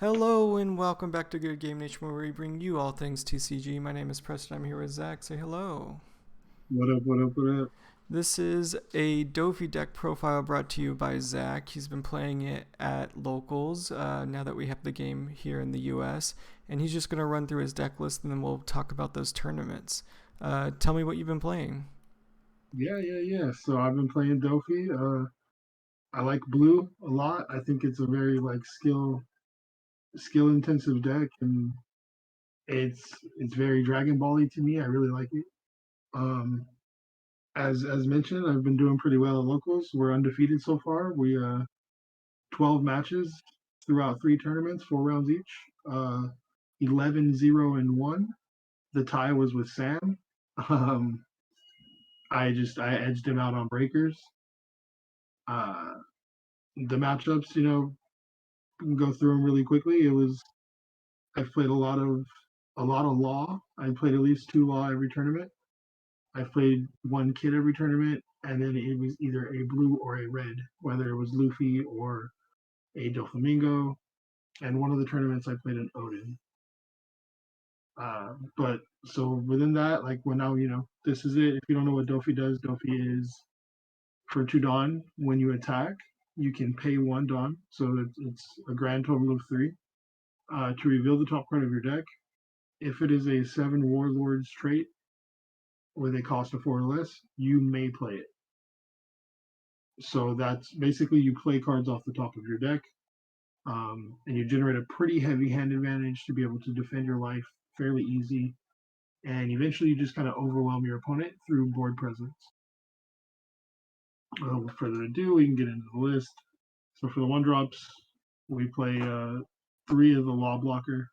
Hello and welcome back to Good Game Nation, where we bring you all things TCG. My name is Preston. I'm here with Zach. Say hello. What up, what up, what up? This is a Doffy deck profile brought to you by Zach. He's been playing it at locals now that we have the game here in the US, and he's just going to run through his deck list and then we'll talk about those tournaments. Tell me what you've been playing. Yeah. So I've been playing Doffy. I like blue a lot. I think it's a very like skill intensive deck, and it's very Dragon Ball-y to me. I really like it. Um, as mentioned, I've been doing pretty well at locals. We're undefeated so far. We 12 matches throughout three tournaments, 4 rounds each. 11-0-1. The tie was with Sam. Um, I edged him out on breakers. Uh, the matchups, go through them really quickly. I've played a lot of law. I played at least two law every tournament. I've played one kid every tournament, and then it was either a blue or a red, whether it was Luffy or a Doflamingo. And one of the tournaments I played an Odin. But so within that, like when now this is it. If you don't know what Doffy does, Doffy is for 2 Dawn. When you attack, you can pay 1 Dawn, so it's a grand total of three. To reveal the top card of your deck. If it is a 7 Warlords trait with a cost of 4 or less, you may play it. So that's basically you play cards off the top of your deck, and you generate a pretty heavy hand advantage to be able to defend your life fairly easy. And eventually you just kind of overwhelm your opponent through board presence. Without further ado, we can get into the list. So for the 1 drops, we play 3 of the Law Blocker.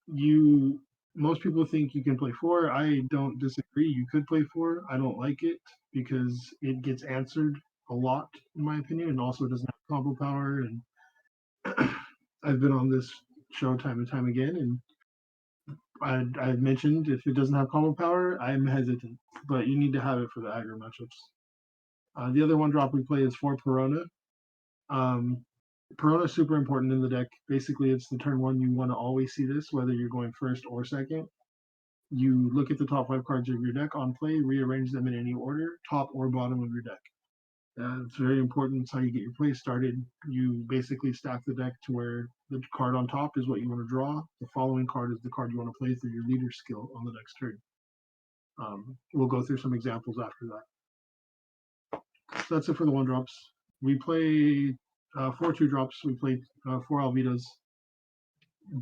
You Most people think you can play 4. I don't disagree. You could play 4. I don't like it because it gets answered a lot, in my opinion, and also doesn't have combo power. And I've been on this show time and time again, and I've mentioned if it doesn't have combo power, I'm hesitant, but you need to have it for the aggro matchups. The other 1 drop we play is 4 Perona. Um, Perona is super important in the deck. Basically, it's the turn one you want to always see this, whether you're going first or second. You look at the top 5 cards of your deck on play, rearrange them in any order, top or bottom of your deck. It's very important. It's how you get your play started. You basically stack the deck to where the card on top is what you want to draw. The following card is the card you want to play through your leader skill on the next turn. We'll go through some examples after that. So that's it for the 1 drops. We play 4 2 drops. We play 4 Alvitas.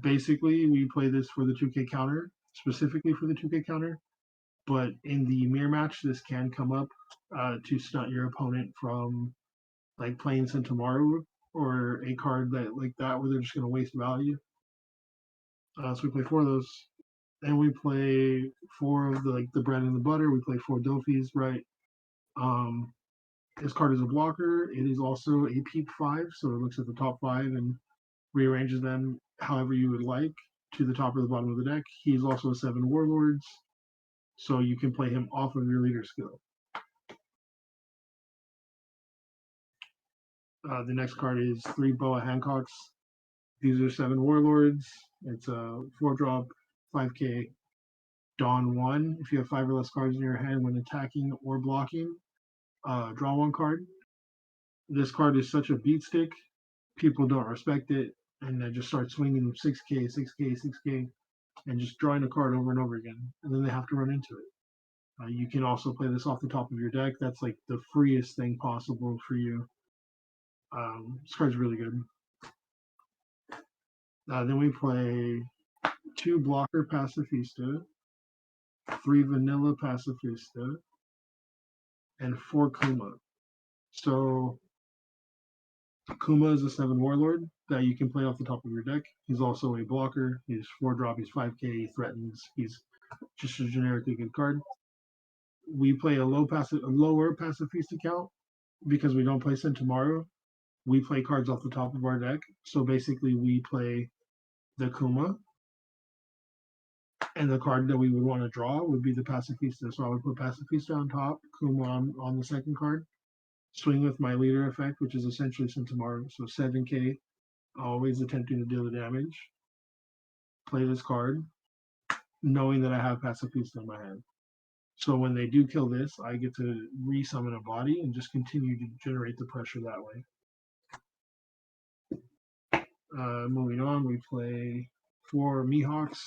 Basically, we play this for the 2K counter, specifically for the 2K counter. But in the mirror match, this can come up to stunt your opponent from like playing Centauro or a card that like that where they're just going to waste value. So we play 4 of those. Then we play 4 of the bread and the butter. We play 4 Dofies, right? Um, this card is a blocker. It is also a peep 5, so it looks at the top 5 and rearranges them however you would like to the top or the bottom of the deck. He's also a 7 Warlords, so you can play him off of your leader skill. The next card is 3 Boa Hancocks. These are 7 Warlords. It's a 4 drop, 5K, Dawn 1. If you have 5 or less cards in your hand when attacking or blocking, draw 1 card. This card is such a beat stick. People don't respect it, and they just start swinging 6K, 6K, 6K, and just drawing a card over and over again. And then they have to run into it. You can also play this off the top of your deck. That's like the freest thing possible for you. This card's really good. Then we play 2 blocker Pacifista, 3 vanilla Pacifista, and 4 Kuma. So Kuma is a 7 Warlord that you can play off the top of your deck. He's also a blocker. He's 4 drop. He's 5K. He threatens. He's just a generically good card. We play a lower Pacifista count because we don't play Centauro. We play cards off the top of our deck. So basically, we play the Kuma, and the card that we would want to draw would be the Pacifista. So I would put Pacifista on top, Kuma on the second card, swing with my leader effect, which is essentially Centauro. So 7K, always attempting to deal the damage, play this card, knowing that I have Pacifista in my hand. So when they do kill this, I get to resummon a body and just continue to generate the pressure that way. Moving on, we play 4 Mihawks.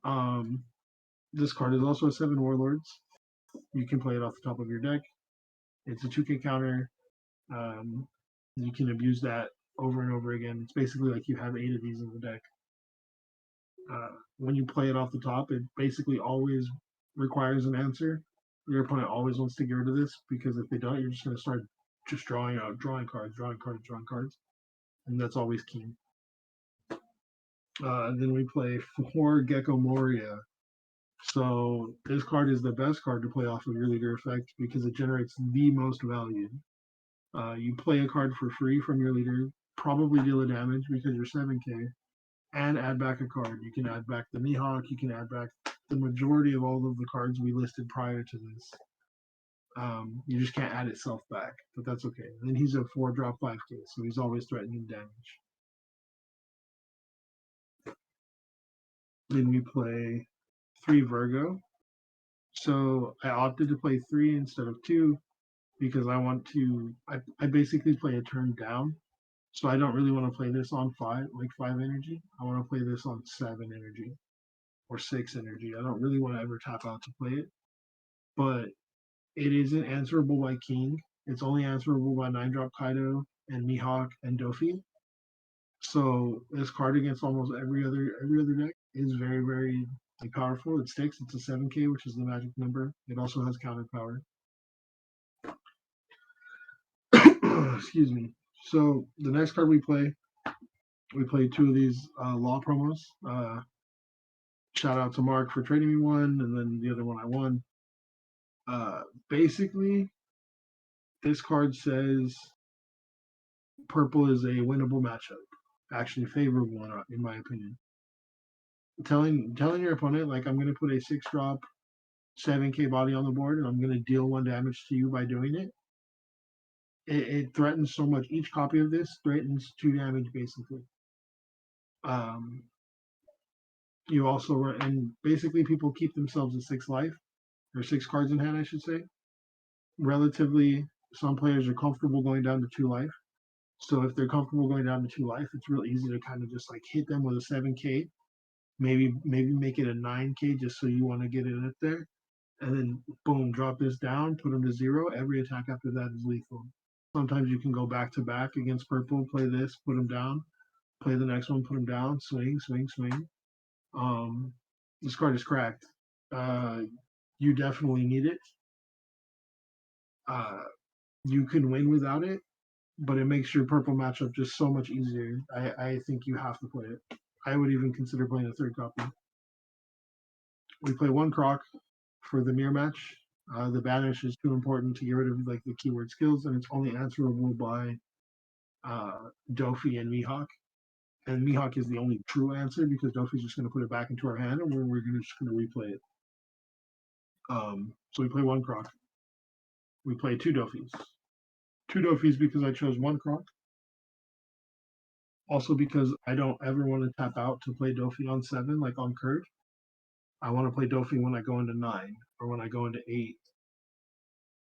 Um, this card is also a 7 Warlords. You can play it off the top of your deck. It's a 2K counter. You can abuse that over and over again. It's basically like you have 8 of these in the deck. When you play it off the top, it basically always requires an answer. Your opponent always wants to get rid of this because if they don't, you're just going to start just drawing cards, and that's always key. Then we play 4 Gecko Moria. So this card is the best card to play off of your leader effect because it generates the most value. You play a card for free from your leader, probably deal a damage because you're 7K, and add back a card. You can add back the Mihawk, you can add back the majority of all of the cards we listed prior to this. You just can't add itself back, but that's okay. And then he's a 4-drop 5K, so he's always threatening damage. Then we play 3 Virgo. So I opted to play 3 instead of 2 because I want to. I basically play a turn down, so I don't really want to play this on 5 energy. I want to play this on 7 energy or 6 energy. I don't really want to ever tap out to play it, but it isn't answerable by King. It's only answerable by 9-drop Kaido and Mihawk and Doffy. So this card against almost every other deck is very like, powerful. It sticks. It's a 7K, which is the magic number. It also has counter power. Excuse me. So the next card we play 2 of these law promos. Shout out to Mark for trading me one, and then the other one I won. Basically, this card says purple is a winnable matchup, actually favorable one in my opinion. Telling your opponent like I'm gonna put a 6-drop 7K body on the board and I'm gonna deal 1 damage to you by doing it. It threatens so much. Each copy of this threatens 2 damage basically. You also and basically people keep themselves at 6 life or 6 cards in hand, I should say. Relatively, some players are comfortable going down to 2 life. So if they're comfortable going down to 2 life, it's real easy to kind of just like hit them with a 7K, maybe make it a 9K just so you want to get it up there, and then boom, drop this down, put them to 0. Every attack after that is lethal. Sometimes you can go back to back against purple, play this, put them down, play the next one, put them down, swing, swing, swing. This card is cracked. Uh, you definitely need it. Uh, you can win without it, but it makes your purple matchup just so much easier. I think you have to play it. I would even consider playing a 3rd copy. We play 1 Croc for the mirror match. The banish is too important to get rid of like the keyword skills, and it's only answerable by Doffy and Mihawk. And Mihawk is the only true answer because Doffy's just going to put it back into our hand, and we're just going to replay it. So we play 1 Croc. We play 2 Doffys. 2 Doffys because I chose 1 Croc. Also because I don't ever want to tap out to play Doffy on 7 like on Kurt. I want to play Doffy when I go into 9 or when I go into 8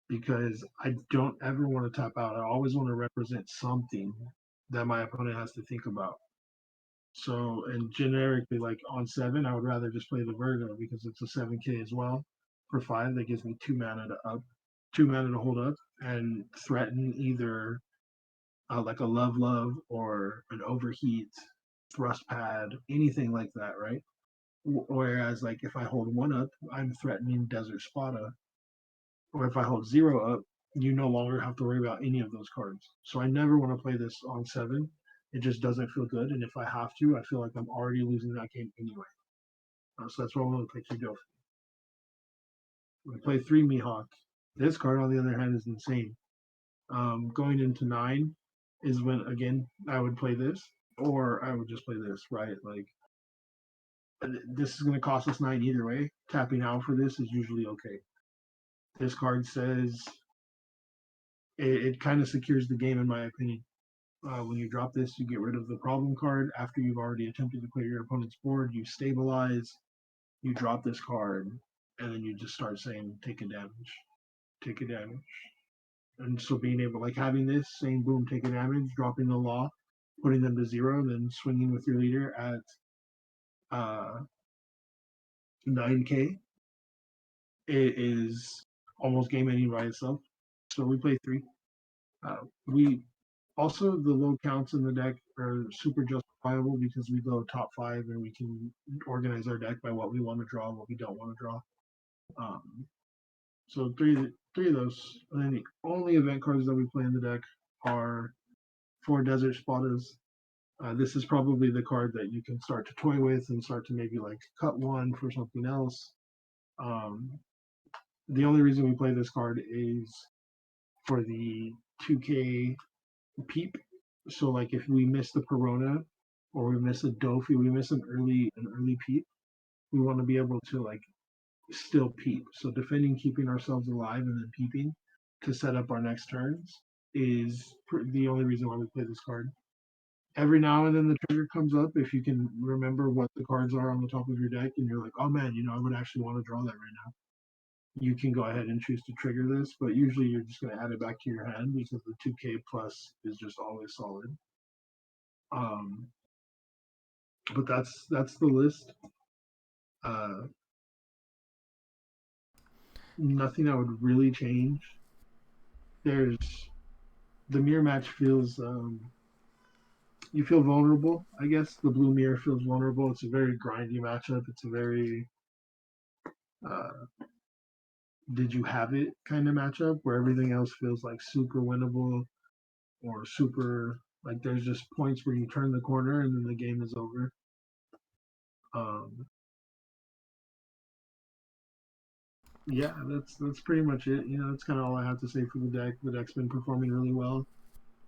because I don't ever want to tap out. I always want to represent something that my opponent has to think about. So, and generically, like on 7, I would rather just play the Virgo because it's a 7K as well for 5. That gives me 2 mana to hold up and threaten either like a love or an overheat, thrust pad, anything like that, right? Whereas, like if I hold 1 up, I'm threatening Desert Spada, or if I hold 0 up, you no longer have to worry about any of those cards. So I never want to play this on 7. It just doesn't feel good, and if I have to, I feel like I'm already losing that game anyway. So that's why I want to play 2 Dofi. We play 3 Mihawk. This card, on the other hand, is insane. Going into 9 is when, again, I would play this, or I would just play this, right? Like, this is going to cost us 9 either way. Tapping out for this is usually okay. This card says it kind of secures the game, in my opinion. When you drop this, you get rid of the problem card. After you've already attempted to clear your opponent's board, you stabilize, you drop this card, and then you just start saying, take a damage, take a damage. And so being able, like having this, saying, boom, take a damage, dropping the law, putting them to 0, then swinging with your leader at uh, 9K, it is almost game ending by itself. So we play 3. We also, the low counts in the deck are super justifiable because we go top 5 and we can organize our deck by what we want to draw, what we don't want to draw. Um, so three of those. And then the only event cards that we play in the deck are 4 Desert Spottas. This is probably the card that you can start to toy with and start to maybe like cut one for something else. Um, the only reason we play this card is for the 2K peep. So like if we miss the Corona or we miss a Doffy, we miss an early peep, we want to be able to like still peep. So defending, keeping ourselves alive, and then peeping to set up our next turns is the only reason why we play this card. Every now and then the trigger comes up if you can remember what the cards are on the top of your deck, and you're like, oh man, I would actually want to draw that right now. You can go ahead and choose to trigger this, but usually you're just going to add it back to your hand because the 2K plus is just always solid. Um, but that's the list. Uh, Nothing I would really change. There's the mirror match feels you feel vulnerable. I guess the blue mirror feels vulnerable. It's a very grindy matchup. It's a very uh, did you have it kind of matchup where everything else feels like super winnable or super like there's just points where you turn the corner and then the game is over. Um, yeah, that's pretty much it. That's kind of all I have to say for the deck. The deck's been performing really well.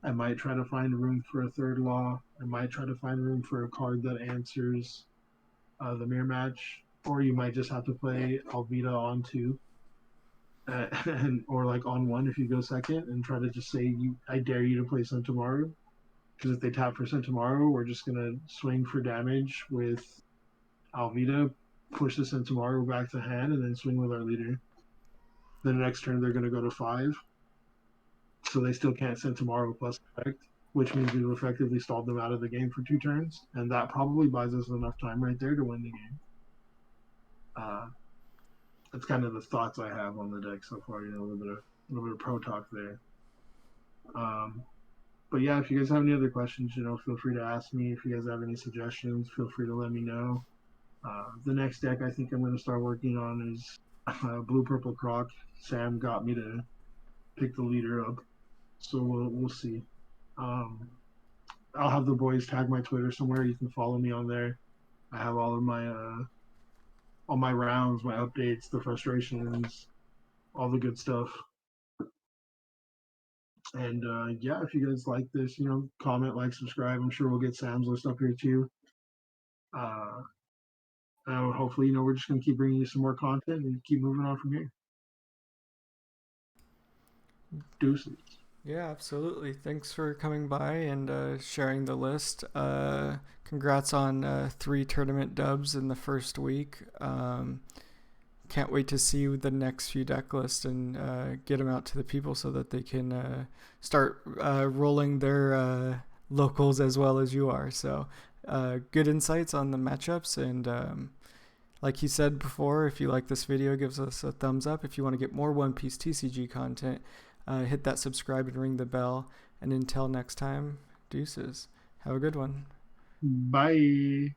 I might try to find room for a third law. I might try to find room for a card that answers the mirror match, or you might just have to play Alvida on 2, and or like on 1 if you go second, and try to just say I dare you to play Tomorrow. Because if they tap for Tomorrow, we're just gonna swing for damage with Alvida, push the Tomorrow back to hand, and then swing with our leader. Then the next turn they're gonna go to 5, so they still can't send Tomorrow plus effect, which means we've effectively stalled them out of the game for 2 turns, and that probably buys us enough time right there to win the game. That's kind of the thoughts I have on the deck so far. A little bit of pro talk there. But yeah, if you guys have any other questions, feel free to ask me. If you guys have any suggestions, feel free to let me know. The next deck I think I'm going to start working on is Blue Purple Croc. Sam got me to pick the leader up, so we'll see. I'll have the boys tag my Twitter somewhere. You can follow me on there. I have all my rounds, my updates, the frustrations, all the good stuff. And yeah, if you guys like this, comment, like, subscribe. I'm sure we'll get Sam's list up here too. Uh, and hopefully, we're just going to keep bringing you some more content and keep moving on from here. Deuces. Yeah, absolutely. Thanks for coming by and sharing the list. Congrats on 3 tournament dubs in the first week. Can't wait to see the next few deck lists and get them out to the people so that they can start rolling their locals as well as you are. So good insights on the matchups. And like he said before, if you like this video, give us a thumbs up. If you want to get more One Piece TCG content, hit that subscribe and ring the bell. And until next time, deuces. Have a good one. Bye.